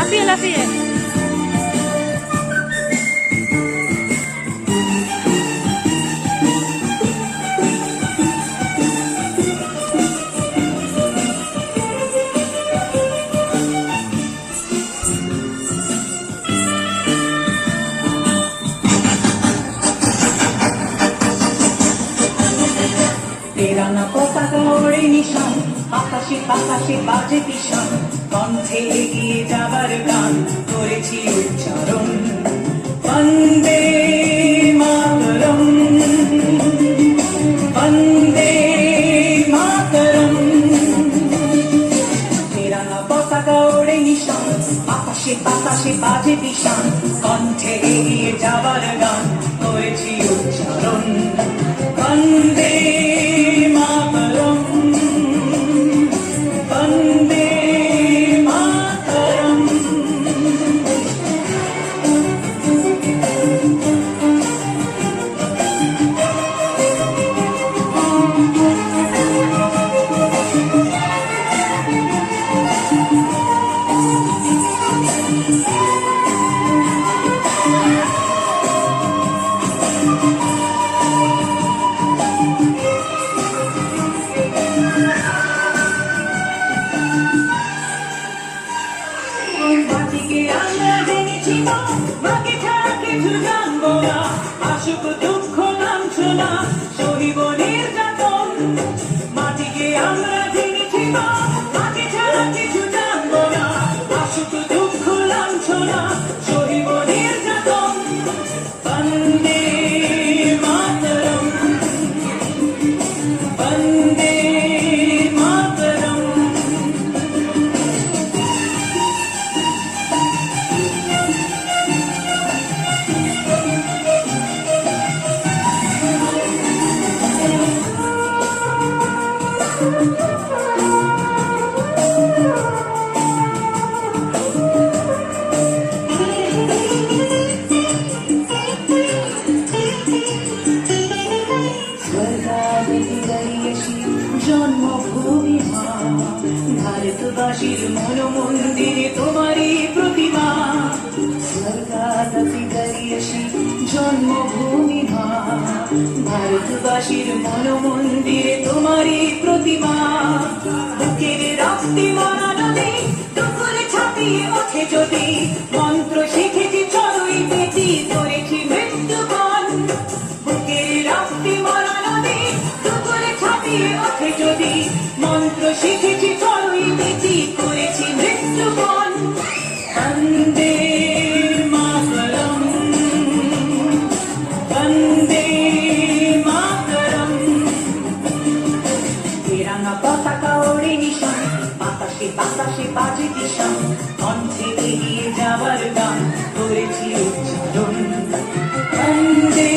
লাফিয়ে লাফিয়ে তেরানা পতাকা ওড়ে নিশান, আকাশে বাতাসে বাজে পিশান, কণ্ঠে এগিয়ে যাবার গান করেছি উচ্চারণ। বন্দে মাতরম, বন্দে মাতরম। তেরানা পতাকা ওড়ে নিশান, আকাশে বাতাসে বাজে পিশান, কণ্ঠে এগিয়ে যাবার গান করেছি উচ্চারণ। বন্দে মাতরম, বন্দে মাতরম। মাটিকে আমরা জেনেছি না, মাকে ছাড়া কিছু জানবো না, আসুক দুঃখ লাঞ্ছনা সহিব নির্যাতন। মাটিকে আমরা জেনেছি না, মাকে ছাড়া কিছু জানবো না, আসুক দুঃখ লাঞ্ছনা সহিব নির্যাতন। বন্দে মাতরম, বন্দে মাতরম। জন্মভূমি মা, ভারতবাসীর মন মন্দিরে তোমারই প্রতিমা। স্বর্গাদপি গরিয়সী জন্মভূমি মা, ভারতবাসীর মন মন্দিরে তোমারই প্রতিমা। বুকের রক্তে মরা নদী টুকুরে ছাপিয়ে ওঠে যদি, মন্ত্র শিখেছি চড়ুই পেটি করেছি মৃত্যুবরণ। বুকের রক্তে মরা নদী টুকুরে ছাপিয়ে ওঠে যদি, মন্ত্র শিখেছি চড়ুই পেটি করেছি মৃত্যুবরণ। বন্দে মাতরম, বন্দে মাতরম। তেরাঙ্গা পতাকা ওড়ে নিশান, বাতাসে বাতাসে বাজে কিষান, কণ্ঠে এগিয়ে যাবার গান করেছি উচ্চারণ। বন্দে